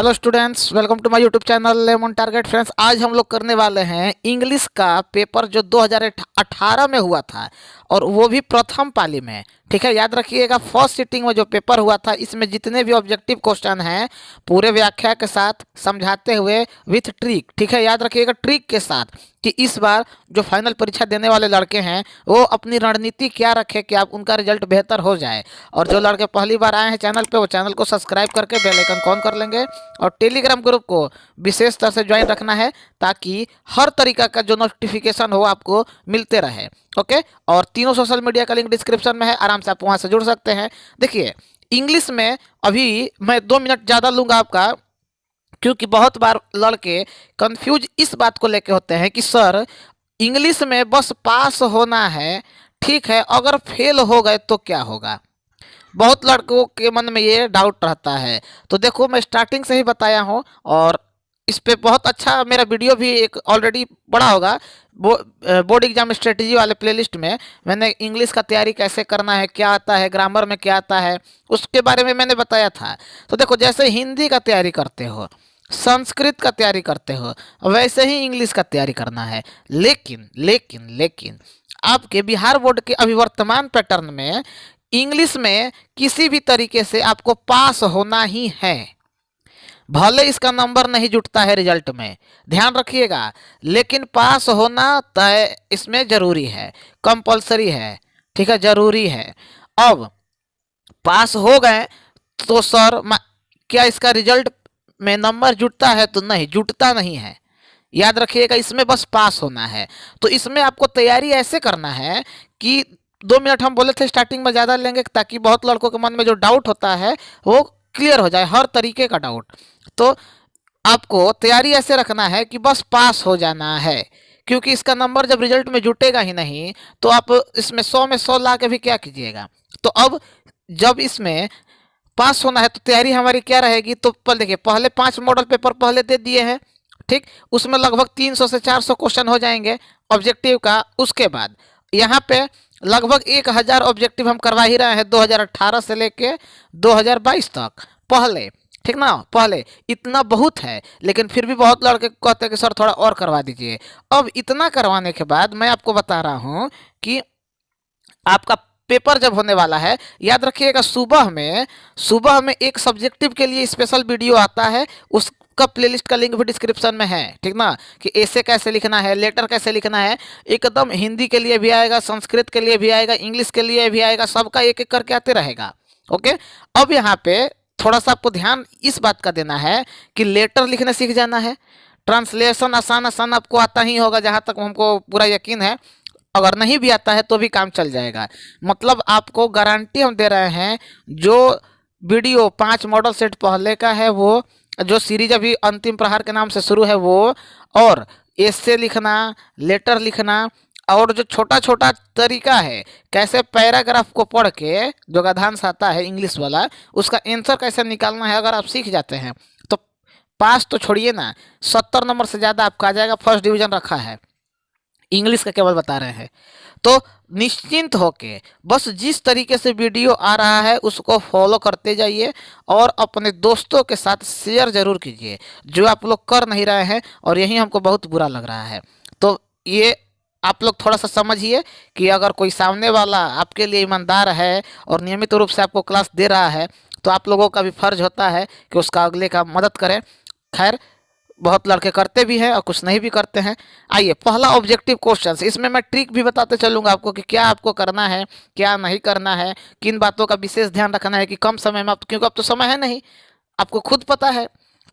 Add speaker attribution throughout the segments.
Speaker 1: Hello students, welcome to my YouTube channel lemon target. Friends, आज हम लोग करने वाले हैं इंग्लिश का पेपर जो 2018 में हुआ था और वो भी प्रथम पाली में। ठीक है, याद रखिएगा फर्स्ट सिटिंग में जो पेपर हुआ था इसमें जितने भी ऑब्जेक्टिव क्वेश्चन हैं पूरे व्याख्या के साथ समझाते हुए विथ ट्रिक। ठीक है, याद रखिएगा ट्रिक के साथ कि इस बार जो फाइनल परीक्षा देने वाले लड़के हैं वो अपनी रणनीति क्या रखे कि आप उनका रिजल्ट बेहतर हो जाए। और जो लड़के पहली बार आए हैं चैनल पे वो चैनल को सब्सक्राइब करके बेल आइकन ऑन कर लेंगे और टेलीग्राम ग्रुप को विशेष तरह से ज्वाइन रखना है ताकि हर तरीका का जो नोटिफिकेशन हो आपको मिलते रहे। ओके, और तीनों सोशल मीडिया का लिंक डिस्क्रिप्शन में है, आराम से आप वहाँ से जुड़ सकते हैं। देखिए, इंग्लिश में अभी मैं 2 मिनट ज़्यादा लूँगा आपका, क्योंकि बहुत बार लड़के कंफ्यूज इस बात को लेके होते हैं कि सर इंग्लिश में बस पास होना है, ठीक है, अगर फेल हो गए तो क्या होगा। बहुत लड़कों के मन में ये डाउट रहता है। तो देखो, मैं स्टार्टिंग से ही बताया हूँ और इस पे बहुत अच्छा मेरा वीडियो भी एक ऑलरेडी पड़ा होगा बोर्ड एग्जाम स्ट्रेटजी वाले प्लेलिस्ट में। मैंने इंग्लिश का तैयारी कैसे करना है, क्या आता है, ग्रामर में क्या आता है, उसके बारे में मैंने बताया था। तो देखो, जैसे हिंदी का तैयारी करते हो, संस्कृत का तैयारी करते हो, वैसे ही इंग्लिश का तैयारी करना है। लेकिन लेकिन लेकिन आपके बिहार बोर्ड के अभी वर्तमान पैटर्न में इंग्लिश में किसी भी तरीके से आपको पास होना ही है, भले इसका नंबर नहीं जुटता है रिजल्ट में, ध्यान रखिएगा, लेकिन पास होना तय इसमें जरूरी है, कंपलसरी है। ठीक है, जरूरी है। अब पास हो गए तो सर क्या इसका रिजल्ट में नंबर जुटता है? तो नहीं, जुटता नहीं है। याद रखिएगा, इसमें बस पास होना है। तो इसमें आपको तैयारी ऐसे करना है कि 2 मिनट हम बोले थे स्टार्टिंग में ज़्यादा लेंगे ताकि बहुत लड़कों के मन में जो डाउट होता है वो क्लियर हो जाए, हर तरीके का डाउट। तो आपको तैयारी ऐसे रखना है कि बस पास हो जाना है, क्योंकि इसका नंबर जब रिजल्ट में जुटेगा ही नहीं तो आप इसमें 100 में 100 ला के भी क्या कीजिएगा। तो अब जब इसमें पास होना है तो तैयारी हमारी क्या रहेगी। तो देखिए, पहले 5 मॉडल पेपर पहले दे दिए हैं, ठीक, उसमें लगभग 300 से 400 क्वेश्चन हो जाएंगे ऑब्जेक्टिव का। उसके बाद यहाँ पे लगभग 1000 ऑब्जेक्टिव हम करवा ही रहे हैं 2018 से लेके 2022 तक पहले, ठीक ना। पहले इतना बहुत है, लेकिन फिर भी बहुत लड़के कहते हैं कि सर थोड़ा और करवा दीजिए। अब इतना करवाने के बाद मैं आपको बता रहा हूँ कि आपका पेपर जब होने वाला है, याद रखिएगा सुबह में एक सब्जेक्टिव के लिए स्पेशल वीडियो आता है, उसका प्लेलिस्ट का लिंक भी डिस्क्रिप्शन में है, ठीक ना, कि ऐसे कैसे लिखना है, लेटर कैसे लिखना है, एकदम हिंदी के लिए भी आएगा, संस्कृत के लिए भी आएगा, इंग्लिश के लिए भी आएगा, सबका एक एक करके आते रहेगा। ओके, अब यहाँ पे थोड़ा सा आपको ध्यान इस बात का देना है कि लेटर लिखना सीख जाना है। ट्रांसलेशन आसान आसान आपको आता ही होगा, जहाँ तक हमको पूरा यकीन है। अगर नहीं भी आता है तो भी काम चल जाएगा। मतलब आपको गारंटी हम दे रहे हैं, जो वीडियो 5 मॉडल सेट पहले का है, वो जो सीरीज अभी अंतिम प्रहार के नाम से शुरू है वो, और एसे लिखना, लेटर लिखना, और जो छोटा छोटा तरीका है कैसे पैराग्राफ को पढ़ के जो गद्यांश आता है इंग्लिश वाला, उसका आंसर कैसे निकालना है, अगर आप सीख जाते हैं तो पास तो छोड़िए ना, 70 नंबर से ज़्यादा आपका आ जाएगा। फर्स्ट डिवीजन रखा है, इंग्लिश का केवल बता रहे हैं। तो निश्चिंत होके बस जिस तरीके से वीडियो आ रहा है उसको फॉलो करते जाइए और अपने दोस्तों के साथ शेयर जरूर कीजिए, जो आप लोग कर नहीं रहे हैं, और यही हमको बहुत बुरा लग रहा है। तो ये आप लोग थोड़ा सा समझिए कि अगर कोई सामने वाला आपके लिए ईमानदार है और नियमित रूप से आपको क्लास दे रहा है तो आप लोगों का भी फर्ज होता है कि उसका अगले का मदद करें। खैर, बहुत लड़के करते भी हैं और कुछ नहीं भी करते हैं। आइए, पहला ऑब्जेक्टिव क्वेश्चन, इसमें मैं ट्रिक भी बताते चलूंगा आपको कि क्या आपको करना है, क्या नहीं करना है, किन बातों का विशेष ध्यान रखना है कि कम समय में आप, क्योंकि अब तो समय है नहीं, आपको खुद पता है,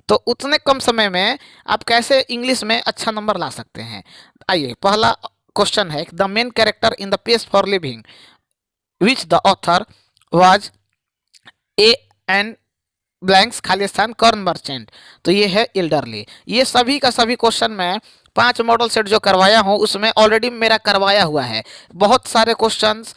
Speaker 1: तो उतने कम समय में आप कैसे इंग्लिश में अच्छा नंबर ला सकते हैं। आइए, पहला क्वेश्चन है, the main character in the page for living which the author was a an blanks खाली स्थान कर्न मर्चेंट। तो ये है एल्डरली। ये सभी का सभी क्वेश्चन मैं 5 मॉडल सेट जो करवाया हूँ उसमें ऑलरेडी मेरा करवाया हुआ है। बहुत सारे क्वेश्चंस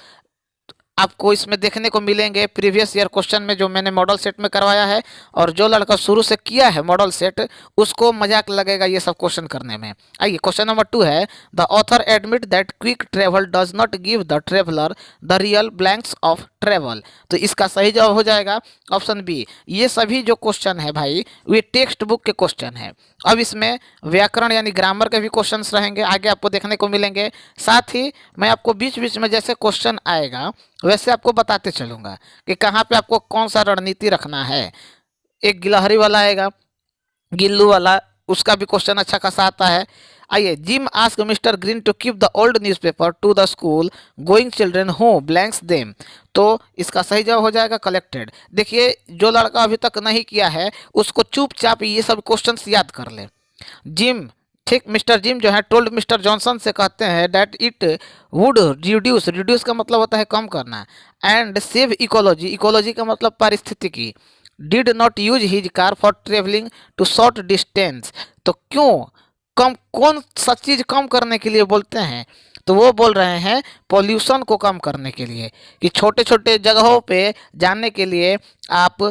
Speaker 1: आपको इसमें देखने को मिलेंगे प्रीवियस ईयर क्वेश्चन में जो मैंने मॉडल सेट में करवाया है, और जो लड़का शुरू से किया है मॉडल सेट उसको मजाक लगेगा ये सब क्वेश्चन करने में। आइए क्वेश्चन नंबर 2 है, the author admit that quick travel does not give the traveller the real blanks of travel. तो इसका सही जवाब हो जाएगा ऑप्शन बी। ये सभी जो क्वेश्चन है भाई वे टेक्स्ट बुक के क्वेश्चन है। अब इसमें व्याकरण यानी ग्रामर के भी क्वेश्चंस रहेंगे, आगे आपको देखने को मिलेंगे। साथ ही मैं आपको बीच बीच में जैसे क्वेश्चन आएगा वैसे आपको बताते चलूँगा कि कहाँ पे आपको कौन सा रणनीति रखना है। एक गिलहरी वाला आएगा, गिल्लू वाला, उसका भी क्वेश्चन अच्छा खासा आता है। आइए, Jim ask Mister Green to keep the old newspaper to the school going children who blanks them. तो इसका सही जवाब हो जाएगा कलेक्टेड। देखिए, जो लड़का अभी तक नहीं किया है उसको चुपचाप ये सब क्वेश्चंस याद कर ले। जिम, ठीक, मिस्टर जिम जो है टोल्ड मिस्टर जॉनसन से कहते हैं that it would reduce, reduce का मतलब होता है कम करना, एंड सेव इकोलॉजी, इकोलॉजी का मतलब पारिस्थितिकी, did not use his car for travelling to short distance. तो क्यों कम, कौन सा चीज़ कम करने के लिए बोलते हैं? तो वो बोल रहे हैं पॉल्यूशन को कम करने के लिए, कि छोटे छोटे जगहों पे जाने के लिए आप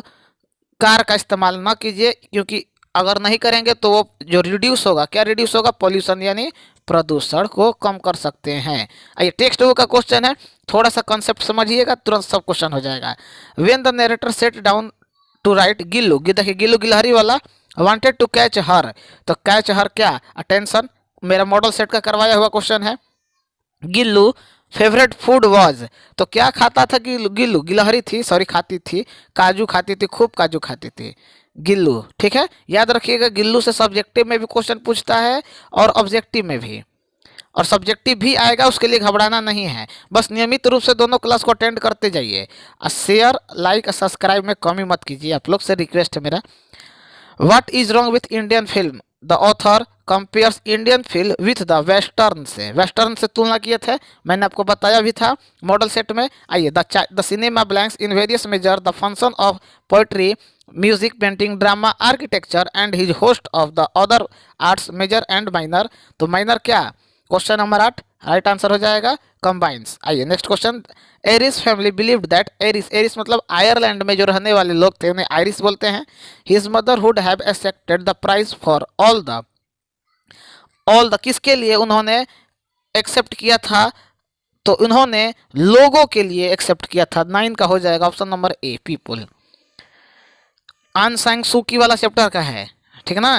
Speaker 1: कार का इस्तेमाल ना कीजिए, क्योंकि अगर नहीं करेंगे तो वो जो रिड्यूस होगा, क्या रिड्यूस होगा? पॉल्यूशन यानी प्रदूषण को कम कर सकते हैं। आइए, टेक्स्ट बुक का क्वेश्चन है, थोड़ा सा कॉन्सेप्ट समझिएगा तुरंत सब क्वेश्चन हो जाएगा। When the narrator set down to write Gillu, देखिए गिल्लू गिलहरी वाला, वांटेड टू कैच हर, तो कैच हर क्या? अटेंशन, मेरा मॉडल सेट का करवाया हुआ क्वेश्चन है। गिल्लू फेवरेट फूड वाज, तो क्या खाता था गिल्लू? गिल्लू, गिलहरी थी, सॉरी, खाती थी, काजू खाती थी, खूब काजू खाती थी गिल्लू। ठीक है, याद रखिएगा गिल्लू से सब्जेक्टिव में भी क्वेश्चन पूछता है और ऑब्जेक्टिव में भी, और सब्जेक्टिव भी आएगा, उसके लिए घबराना नहीं है। बस नियमित रूप से दोनों क्लास को अटेंड करते जाइए। शेयर, लाइक, सब्सक्राइब में कमी मत कीजिए, आप लोग से रिक्वेस्ट है मेरा। What is wrong with Indian film? The author compares Indian film with the western से, वेस्टर्न से तुलना किए थे, मैंने आपको बताया भी था मॉडल सेट में। आइए, the cinema blanks in various measure the function of poetry, music, painting, drama, architecture and his host of the other arts major and minor. तो माइनर क्या? क्वेश्चन नंबर 8 राइट आंसर हो जाएगा combines. आइए next question. Irish family believed that, Irish, Irish मतलब Ireland में जो रहने वाले लोग थे उन्हें आयरिस बोलते हैं। His mother would have accepted the prize for all the, किसके लिए उन्होंने एक्सेप्ट किया था? तो उन्होंने लोगों के लिए एक्सेप्ट किया था। 9 का हो जाएगा ऑप्शन नंबर ए, पीपुल। आन सांग सूकी वाला चैप्टर का है, ठीक है ना।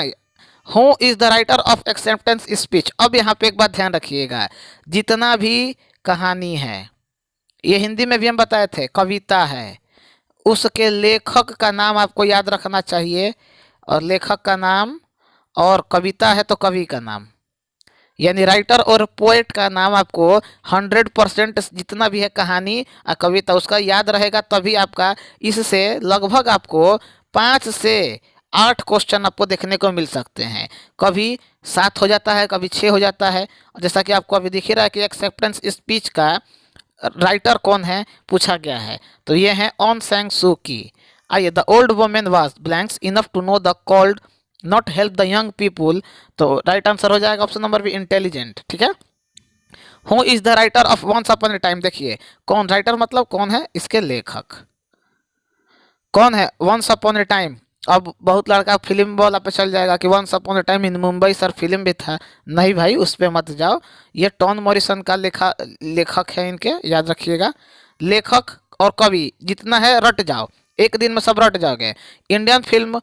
Speaker 1: Who is the writer of acceptance speech. अब यहाँ पे एक बात ध्यान रखिएगा, जितना भी कहानी है, ये हिंदी में भी हम बताए थे, कविता है, उसके लेखक का नाम आपको याद रखना चाहिए, और लेखक का नाम, और कविता है तो कवि का नाम, यानी राइटर और पोएट का नाम आपको 100% जितना भी है कहानी और कविता उसका याद रहेगा, तभी आपका इससे लगभग आपको 5 से 8 क्वेश्चन आपको देखने को मिल सकते हैं। कभी 7 हो जाता है, कभी 6 हो जाता है। जैसा कि आपको अभी दिख ही रहा है कि एक्सेप्टेंस स्पीच का राइटर कौन है पूछा गया है, तो ये है ऑन सांग सू की। आइए, the old women was blanks enough to know the could not help the young people. तो राइट आंसर हो जाएगा ऑप्शन नंबर बी, इंटेलिजेंट। ठीक है। Who is the writer of once upon a time, देखिए कौन राइटर मतलब कौन है, इसके लेखक कौन है? Once upon a time. अब बहुत लड़का फिल्म वाला पे चल जाएगा कि once upon a time in Mumbai sir film भी था। नहीं भाई, उस पर मत जाओ, ये टॉन मॉरिसन का लेखक है, इनके याद रखिएगा। लेखक और कवि जितना है रट जाओ, एक दिन में सब रट जाओगे। Indian film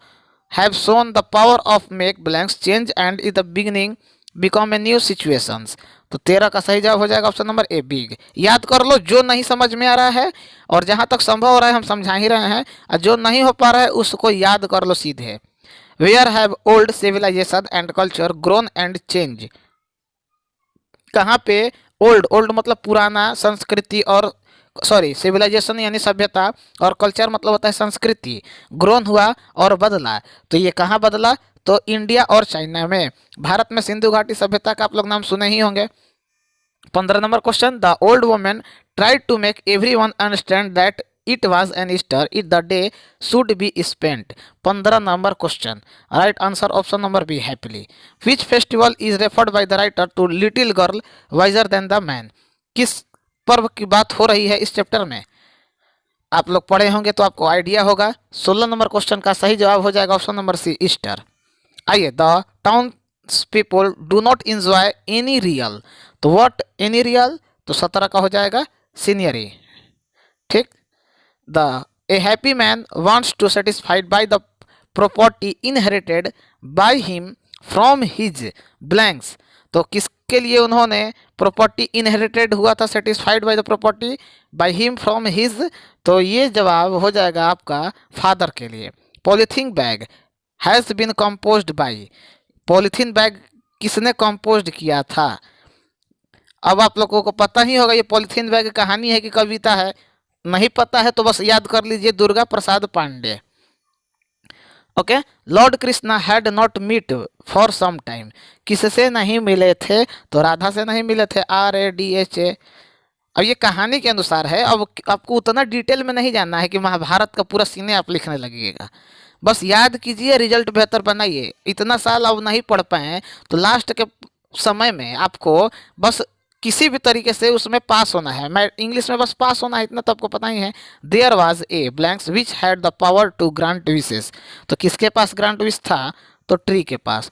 Speaker 1: have shown the power of make blanks change and in the beginning become a new situations। तो 13 का सही जवाब हो जाएगा ऑप्शन नंबर ए, बिग। याद कर लो, जो नहीं समझ में आ रहा है और जहाँ तक संभव हो रहा है हम समझा ही रहे हैं, और जो नहीं हो पा रहा है उसको याद कर लो सीधे। Where have old civilisation and culture grown and change, कहाँ पे ओल्ड, ओल्ड मतलब पुराना, संस्कृति और सॉरी सिविलाइजेशन यानी सभ्यता, और कल्चर मतलब होता है संस्कृति, ग्रोन हुआ और बदला। तो ये कहाँ बदला? तो इंडिया और चाइना में। भारत में सिंधु घाटी सभ्यता का आप लोग नाम सुने ही होंगे। 15 number question. The old women tried to make everyone understand that it was an Easter it the day should be spent. 15 number question, right answer option number B, happily. Which festival is referred by the writer to little girl wiser than the man, किस पर्व की बात हो रही है इस chapter में? आप लोग पढ़े होंगे तो आपको आइडिया होगा। 16 नंबर क्वेश्चन का सही जवाब हो जाएगा ऑप्शन नंबर सी, ईस्टर। आइए, the town people do not enjoy any real, तो व्हाट एनी रियल, तो 17 का हो जाएगा सीनियरी। ठीक। The a happy man wants to satisfied by the property inherited by him from his blanks, तो किसके लिए उन्होंने प्रॉपर्टी इनहेरिटेड हुआ था, satisfied by the property by him from his, तो ये जवाब हो जाएगा आपका फादर के लिए। Polythene bag has been composed by, polythene bag किसने कंपोज्ड किया था। अब आप लोगों को पता ही होगा ये पॉलीथीन बैग की कहानी है कि कविता है, नहीं पता है तो बस याद कर लीजिए, Durga Prasad Pandey. Okay. Lord Krishna had not meet for some time, किससे नहीं मिले थे, तो राधा से नहीं मिले थे, RADHA। अब ये कहानी के अनुसार है, अब आपको उतना डिटेल में नहीं जानना है कि महाभारत का पूरा सीने आप लिखने लगिएगा, बस याद कीजिए, रिजल्ट बेहतर बनाइए। इतना साल अब नहीं पढ़ पाए तो लास्ट के समय में आपको बस किसी भी तरीके से उसमें पास होना है, मैं इंग्लिश में बस पास होना है, इतना तो आपको पता ही है। There was a blanks which had the power to grant wishes, तो किसके पास ग्रांट विश था, तो ट्री के पास।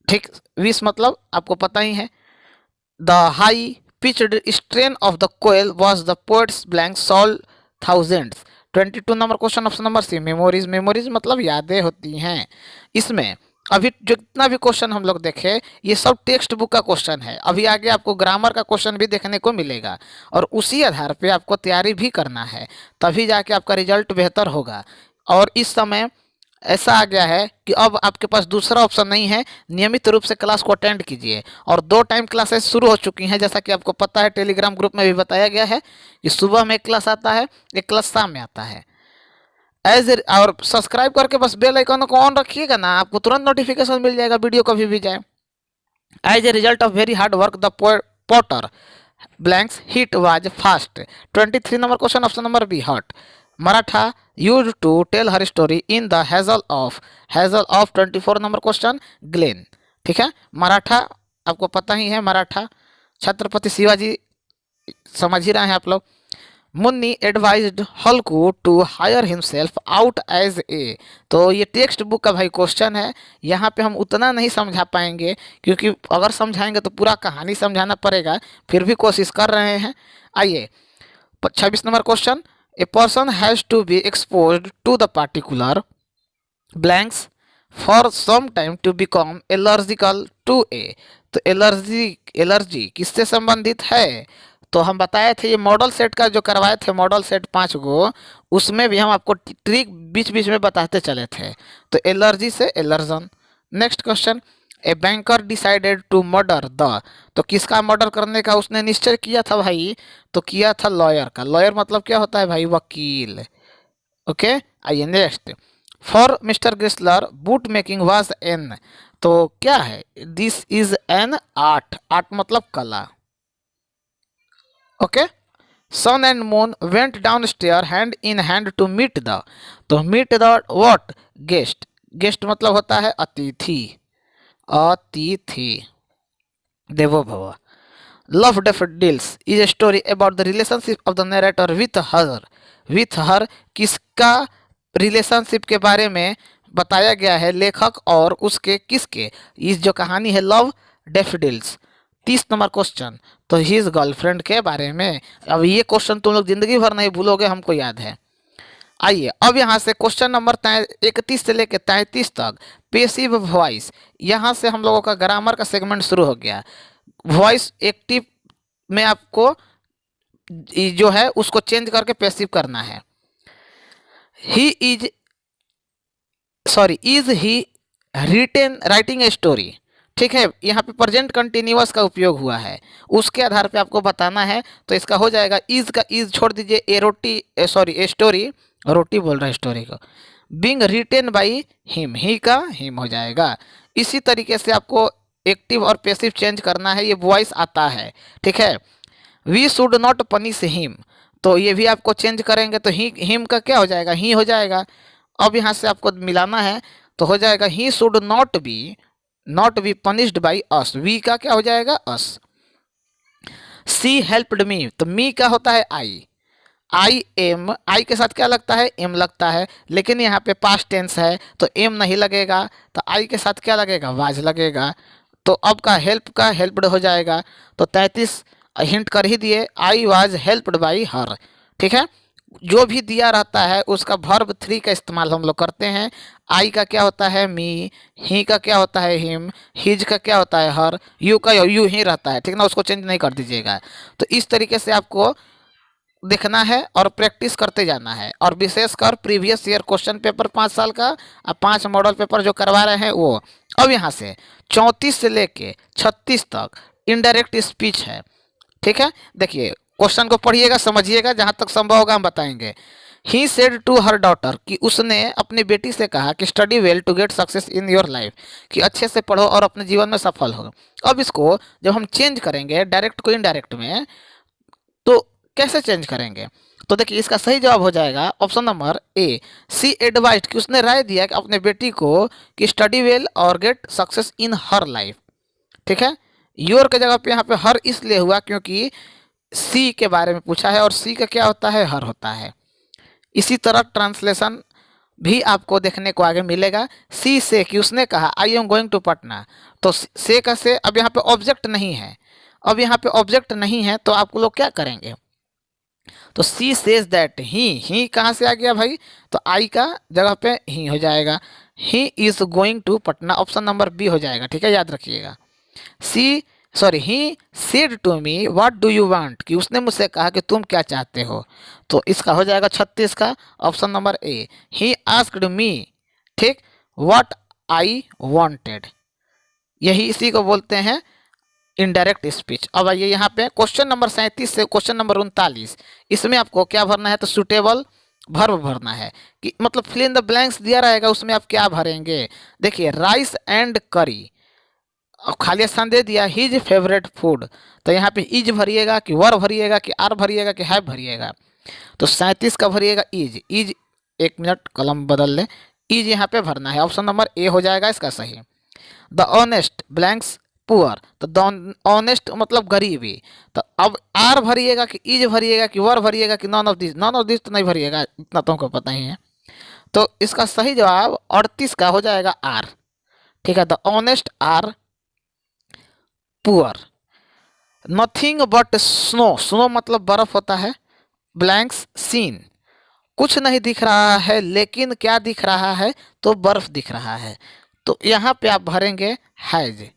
Speaker 1: ठीक। विश मतलब आपको पता ही है। The high pitched strain of the koel was the poet's blank soul thousands. 22 number question option number C, memories. Memories मतलब यादें होती हैं। इसमें अभी जितना भी क्वेश्चन हम लोग देखे ये सब टेक्स्ट बुक का क्वेश्चन है, अभी आगे आपको ग्रामर का क्वेश्चन भी देखने को मिलेगा और उसी आधार पे आपको तैयारी भी करना है, तभी जाके आपका रिजल्ट बेहतर होगा। और इस समय ऐसा आ गया है कि अब आपके पास दूसरा ऑप्शन नहीं है, नियमित रूप से क्लास को अटेंड कीजिए। और 2 टाइम क्लासेस शुरू हो चुकी हैं, जैसा कि आपको पता है, टेलीग्राम ग्रुप में भी बताया गया है कि सुबह में एक क्लास आता है, एक क्लास शाम में आता है। और सब्सक्राइब करके बस बेल आइकन को ऑन रखिएगा ना, आपको तुरंत नोटिफिकेशन मिल जाएगा वीडियो कभी भी जाए। As a result of very hard work the potter blanks hit was fast. 23 number question option number B, hut. Maratha used to tell her story in the hazel of. Hazel of 24 number question, glen. ठीक है, मराठा आपको पता ही है, मराठा छत्रपति शिवाजी, समझ ही रहे हैं आप लोग। Munni advised Halku to hire himself out as a, तो ये टेक्स्ट बुक का भाई क्वेश्चन है, यहाँ पे हम उतना नहीं समझा पाएंगे क्योंकि अगर समझाएंगे तो पूरा कहानी समझाना पड़ेगा, फिर भी कोशिश कर रहे हैं। आइए 26 number question, a person has to be exposed to the particular blanks for some time to become allergical to a, तो एलर्जी किससे संबंधित है, तो हम बताए थे ये मॉडल सेट का जो करवाए थे, मॉडल सेट 5 गो, उसमें भी हम आपको ट्रिक बीच बीच में बताते चले थे, तो एलर्जी से allergen. Next question, a banker decided to murder the, तो किसका मर्डर करने का उसने निश्चय किया था भाई, तो किया था लॉयर का। लॉयर मतलब क्या होता है भाई, वकील। ओके। आइए next, for mister Grisler boot making was an, तो क्या है, this is an art. Art मतलब कला। Okay. Sun and moon went down stair hand in hand to meet the, तो meet the what, guest. Guest मतलब होता है अतिथि, अतिथि देवो भव। Love daffodils is a story about the relationship of the narrator with her. With her किसका relationship के बारे में बताया गया है, लेखक और उसके किसके, इस जो कहानी है लव डैफोडिल्स। 30 नंबर क्वेश्चन, तो हिज गर्लफ्रेंड के बारे में। अब ये क्वेश्चन तुम लोग जिंदगी भर नहीं भूलोगे, हमको याद है। आइए अब यहाँ से क्वेश्चन नंबर 31 से लेकर 33 तक पेसिव वॉइस, यहाँ से हम लोगों का ग्रामर का सेगमेंट शुरू हो गया। वॉइस एक्टिव में आपको जो है उसको चेंज करके पैसिव करना है। He is sorry is he written writing a story. ठीक है, यहाँ पे प्रेजेंट कंटिन्यूअस का उपयोग हुआ है, उसके आधार पे आपको बताना है, तो इसका हो जाएगा इज का इज छोड़ दीजिए, ए रोटी सॉरी ए स्टोरी, रोटी बोल रहा है स्टोरी को। बिंग रिटेन बाई हिम, ही का हिम हो जाएगा। इसी तरीके से आपको एक्टिव और पैसिव चेंज करना है, ये वॉइस आता है। ठीक है, we should not punish him, तो ये भी आपको चेंज करेंगे तो ही हिम का क्या हो जाएगा, ही हो जाएगा। अब यहाँ से आपको मिलाना है तो हो जाएगा he should not be punished by us, we का क्या हो जाएगा अस। सी हेल्प्ड मी, तो मी का होता है आई, आई एम, आई के साथ क्या लगता है, एम लगता है, लेकिन यहाँ पे पास्ट टेंस है तो एम नहीं लगेगा, तो आई के साथ क्या लगेगा, वाज लगेगा। तो अब का हेल्प्ड हो जाएगा। तो 33 हिंट कर ही दिए, I was helped by her. ठीक है, जो भी दिया रहता है उसका वर्ब थ्री का इस्तेमाल हम लोग करते हैं। आई का क्या होता है, मी, ही का क्या होता है, हिम, हिज का क्या होता है, हर, यू का यू ही रहता है। ठीक ना, उसको चेंज नहीं कर दीजिएगा। तो इस तरीके से आपको देखना है और प्रैक्टिस करते जाना है। और विशेषकर प्रीवियस ईयर क्वेश्चन पेपर 5 साल का और 5 मॉडल पेपर जो करवा रहे हैं वो। अब यहाँ से 34 से लेके 36 तक इनडायरेक्ट स्पीच है। ठीक है, देखिए क्वेश्चन को पढ़िएगा, समझिएगा, जहाँ तक संभव होगा हम बताएंगे। He said to her daughter, कि उसने अपनी बेटी से कहा कि study well to get success in your life, कि अच्छे से पढ़ो और अपने जीवन में सफल हो। अब इसको जब हम चेंज करेंगे डायरेक्ट को इनडायरेक्ट में, तो कैसे चेंज करेंगे? तो देखिए इसका सही जवाब हो जाएगा option number A, she advised, कि उसने राय दिया कि अपने बेटी को कि स्टडी वेल और get success in her life. ठीक है, योर के जगह पे यहाँ पे हर इसलिए हुआ क्योंकि सी के बारे में पूछा है और सी का क्या होता है, हर होता है। इसी तरह ट्रांसलेशन भी आपको देखने को आगे मिलेगा। सी से, कि उसने कहा I am going to Patna, तो से का से अब यहाँ पे ऑब्जेक्ट नहीं है, अब यहाँ पे ऑब्जेक्ट नहीं है तो आप लोग क्या करेंगे? तो सी सेज दैट, ही कहाँ से आ गया भाई, तो आई का जगह पे ही हो जाएगा। He is going to Patna, option number B हो जाएगा। ठीक है, याद रखिएगा। He said to me what do you want, कि उसने मुझसे कहा कि तुम क्या चाहते हो, तो इसका हो जाएगा 36 का option number A, he asked me. ठीक, व्हाट आई वांटेड, यही इसी को बोलते हैं इनडायरेक्ट स्पीच। अब आइए यहाँ पे क्वेश्चन नंबर 37 से क्वेश्चन नंबर 39, इसमें आपको क्या भरना है, तो सुटेबल वर्ब भरना है, कि मतलब फिल इन द ब्लैंक्स दिया रहेगा, उसमें आप क्या भरेंगे। देखिए राइस एंड करी, अब खाली स्थान दे दिया हिज फेवरेट फूड, तो यहाँ पे इज भरिएगा कि वर भरिएगा कि आर भरिएगा कि हैव भरिएगा। तो 37 का भरिएगा इज, एक मिनट कलम बदल ले, इज यहाँ पे भरना है, ऑप्शन नंबर ए हो जाएगा इसका सही। द ऑनेस्ट ब्लैंक्स पुअर, तो द ऑनेस्ट मतलब गरीबी, तो अब आर भरिएगा कि इज भरिएगा कि वर भरिएगा कि none of this, none of this तो नहीं भरिएगा, इतना तो हमको पता ही है। तो इसका सही जवाब 38 का हो जाएगा आर। ठीक है, the honest are poor. Nothing but snow, snow मतलब बर्फ होता है, ब्लैंक्स सीन, कुछ नहीं दिख रहा है लेकिन क्या दिख रहा है, तो बर्फ दिख रहा है, तो यहाँ पे आप भरेंगे हैज।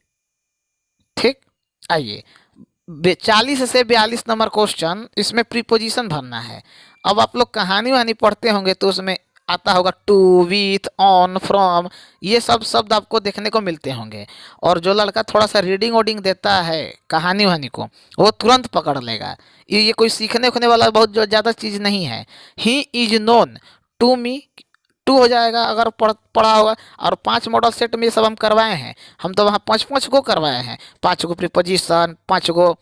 Speaker 1: ठीक, आइए 40 से 42 नंबर क्वेश्चन, इसमें प्रीपोजिशन भरना है। अब आप लोग कहानी वहानी पढ़ते होंगे तो उसमें आता होगा टू, विथ, ऑन, फ्रॉम, ये सब शब्द आपको देखने को मिलते होंगे। और जो लड़का थोड़ा सा रीडिंग वोडिंग देता है कहानी वहानी को, वो तुरंत पकड़ लेगा। ये कोई सीखने उखने वाला बहुत जो ज़्यादा चीज़ नहीं है। He is known to me, टू हो जाएगा अगर पढ़ा होगा। और 5 मॉडल सेट में ये सब हम करवाए हैं, हम तो वहाँ 5 गो करवाए हैं, 5 गो प्रीपोजिशन, 5 गो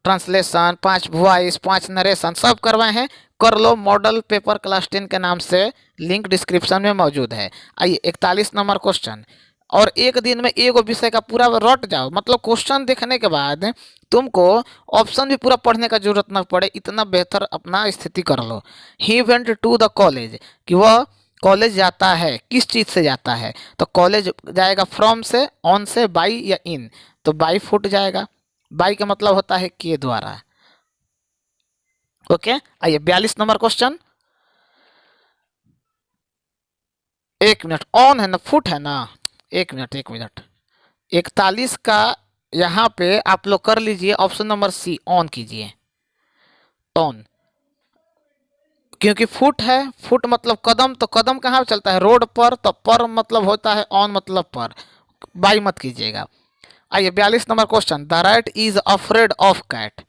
Speaker 1: ट्रांसलेशन, 5 वॉइस, 5 नरेशन, सब करवाए हैं। कर लो, मॉडल पेपर क्लास 10 के नाम से, लिंक डिस्क्रिप्शन में मौजूद है। आइए 41 नंबर क्वेश्चन, और एक दिन में एगो विषय का पूरा रट जाओ, मतलब क्वेश्चन देखने के बाद तुमको ऑप्शन भी पूरा पढ़ने का जरूरत ना पड़े, इतना बेहतर अपना स्थिति कर लो। He went to the college, कि वह कॉलेज जाता है, किस चीज़ से जाता है, तो कॉलेज जाएगा फ्रॉम से, ऑन से, बाई या इन, तो बाई फुट जाएगा। बाई का मतलब होता है के द्वारा। ओके, आइए 42 नंबर क्वेश्चन, एक मिनट, ऑन है ना, फुट है ना, एक मिनट 41 का यहाँ पे आप लोग कर लीजिए, ऑप्शन नंबर सी ऑन कीजिए, ऑन, क्योंकि फुट है, फुट मतलब कदम, तो कदम कहाँ चलता है, रोड पर, तो पर मतलब होता है ऑन मतलब पर, बाई मत कीजिएगा। आइए 42 number question, the rat is afraid of cat,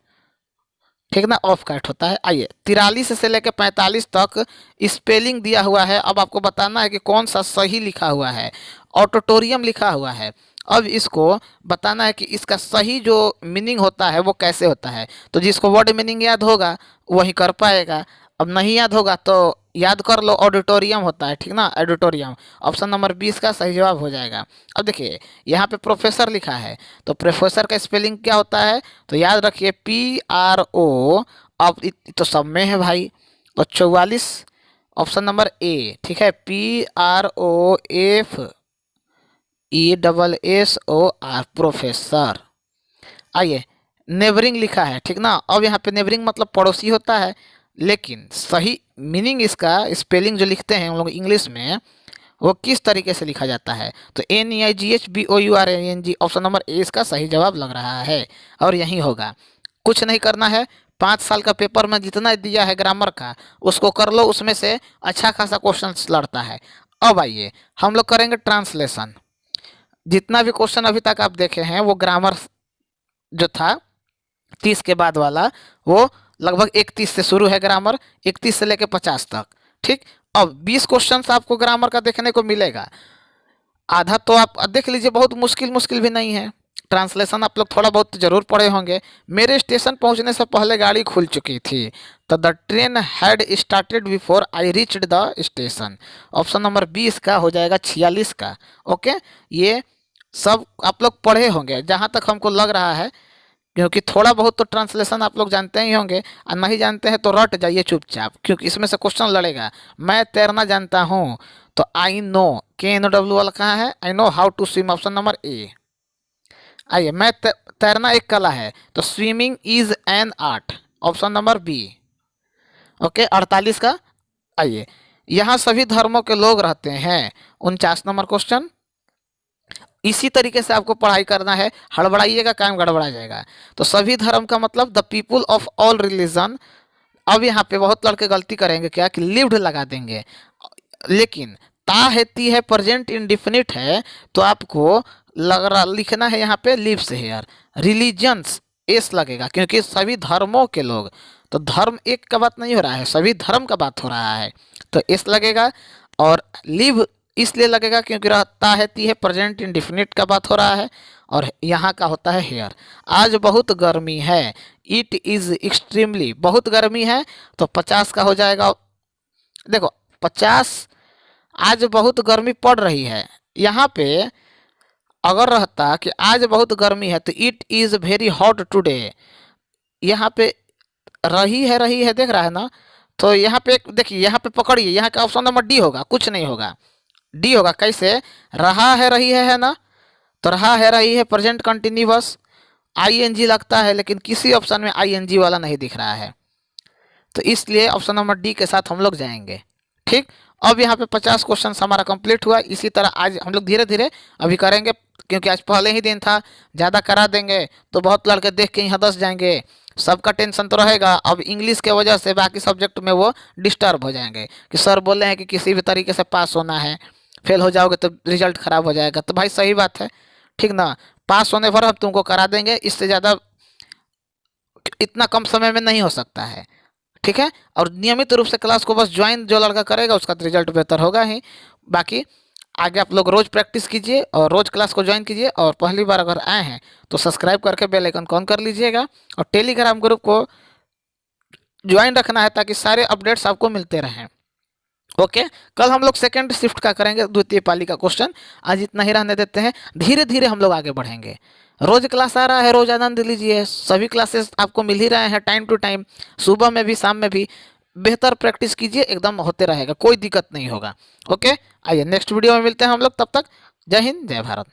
Speaker 1: ठीक ना, ऑफ कैट होता है। आइए 43 से लेकर 45 तक स्पेलिंग दिया हुआ है, अब आपको बताना है कि कौन सा सही लिखा हुआ है। ऑडिटोरियम लिखा हुआ है, अब इसको बताना है कि इसका सही जो मीनिंग होता है वो कैसे होता है। तो जिसको वर्ड मीनिंग याद होगा वही कर पाएगा, अब नहीं याद होगा तो याद कर लो, ऑडिटोरियम होता है, ठीक ना, ऑडिटोरियम, ऑप्शन नंबर 20 का सही जवाब हो जाएगा। अब देखिए यहाँ पे प्रोफेसर लिखा है, तो प्रोफेसर का स्पेलिंग क्या होता है, तो याद रखिए PRO, अब तो सब में है भाई, तो 44 ऑप्शन नंबर ए, ठीक है, PROFESSOR, प्रोफेसर। आइए, नेबरिंग लिखा है, ठीक ना। अब यहाँ पे नेबरिंग मतलब पड़ोसी होता है, लेकिन सही मीनिंग इसका स्पेलिंग जो लिखते हैं हम लोग इंग्लिश में, वो किस तरीके से लिखा जाता है। तो NEIGHBOURANG, ऑप्शन नंबर ए इसका सही जवाब लग रहा है और यही होगा। कुछ नहीं करना है, 5 साल का पेपर में जितना दिया है ग्रामर का उसको कर लो, उसमें से अच्छा खासा क्वेश्चन लड़ता है। अब आइए हम लोग करेंगे ट्रांसलेशन। जितना भी क्वेश्चन अभी तक आप देखे हैं वो ग्रामर जो था 30 के बाद वाला, वो लगभग 31 से शुरू है ग्रामर, 31 से लेकर 50 तक, ठीक। अब 20 क्वेश्चन आपको ग्रामर का देखने को मिलेगा। आधा तो आप देख लीजिए, बहुत मुश्किल मुश्किल भी नहीं है। ट्रांसलेशन आप लोग थोड़ा बहुत जरूर पढ़े होंगे। मेरे स्टेशन पहुंचने से पहले गाड़ी खुल चुकी थी, तो the train had started before I reached the station. Option number 20 का हो जाएगा 46 का। ओके, ये सब आप लोग पढ़े होंगे जहाँ तक हमको लग रहा है, क्योंकि थोड़ा बहुत तो ट्रांसलेशन आप लोग जानते ही होंगे, और नहीं जानते हैं तो रट जाइए चुपचाप, क्योंकि इसमें से क्वेश्चन लड़ेगा। मैं तैरना जानता हूँ, तो आई नो, KNOW वाला कहाँ है, I know how to swim, option number A. आइए, तैरना एक कला है, तो swimming is an art, option number B. Okay, 48 का। आइए, यहाँ सभी धर्मों के लोग रहते हैं, 49 नंबर क्वेश्चन। इसी तरीके से आपको पढ़ाई करना है, हड़बड़ाइएगा काम गड़बड़ा जाएगा। तो सभी धर्म का मतलब the people of all religion. अब यहाँ पे बहुत लड़के गलती करेंगे क्या कि लिव्ड लगा देंगे, लेकिन ता है ती है प्रेजेंट इंडिफिनिट है, तो आपको लग रहा लिखना है यहाँ पे लिव्स हेयर। रिलीजन्स एस लगेगा, क्योंकि सभी धर्मों के लोग, तो धर्म एक का बात नहीं हो रहा है, सभी धर्म का बात हो रहा है, तो एस लगेगा। और लिव इसलिए लगेगा क्योंकि रहता है ती है प्रेजेंट इंडिफिनिट का बात हो रहा है, और यहाँ का होता है हेयर। आज बहुत गर्मी है, इट इज़ एक्सट्रीमली, बहुत गर्मी है, तो 50 का हो जाएगा। देखो 50, आज बहुत गर्मी पड़ रही है, यहाँ पे अगर रहता कि आज बहुत गर्मी है तो it is very hot today, यहाँ पे रही है, देख रहा है ना। तो यहाँ पे देखिए, यहाँ पे पकड़िए, यहाँ का ऑप्शन नंबर डी होगा, कुछ नहीं होगा, डी होगा। कैसे, रहा है रही है ना, तो रहा है रही है प्रेजेंट कंटिन्यूअस, ING लगता है, लेकिन किसी ऑप्शन में ING वाला नहीं दिख रहा है, तो इसलिए ऑप्शन नंबर डी के साथ हम लोग जाएंगे, ठीक। अब यहाँ पे 50 क्वेश्चन हमारा कंप्लीट हुआ। इसी तरह आज हम लोग धीरे धीरे अभी करेंगे, क्योंकि आज पहले ही दिन था, ज़्यादा करा देंगे तो बहुत लड़के देख के यहाँ दस जाएंगे, सबका टेंशन तो रहेगा। अब इंग्लिश के वजह से बाकी सब्जेक्ट में वो डिस्टर्ब हो जाएंगे कि सर बोले हैं कि किसी भी तरीके से पास होना है, फेल हो जाओगे तो रिजल्ट खराब हो जाएगा। तो भाई सही बात है, ठीक ना, पास होने पर हम तुमको करा देंगे, इससे ज़्यादा इतना कम समय में नहीं हो सकता है, ठीक है। और नियमित रूप से क्लास को बस ज्वाइन जो लड़का करेगा उसका तो रिजल्ट बेहतर होगा ही। बाकी आगे आप लोग रोज़ प्रैक्टिस कीजिए और रोज़ क्लास को ज्वाइन कीजिए, और पहली बार अगर आए हैं तो सब्सक्राइब करके बेल आइकन ऑन कर लीजिएगा, और टेलीग्राम ग्रुप को ज्वाइन रखना है ताकि सारे अपडेट्स आपको मिलते रहें। ओके, कल हम लोग सेकेंड शिफ्ट का करेंगे, द्वितीय पाली का क्वेश्चन। आज इतना ही रहने देते हैं, धीरे धीरे हम लोग आगे बढ़ेंगे। रोज क्लास आ रहा है, रोज आनंद लीजिए, सभी क्लासेस आपको मिल ही रहे हैं टाइम टू टाइम, सुबह में भी शाम में भी। बेहतर प्रैक्टिस कीजिए, एकदम होते रहेगा, कोई दिक्कत नहीं होगा। ओके, आइए नेक्स्ट वीडियो में मिलते हैं हम लोग, तब तक जय हिंद जय भारत।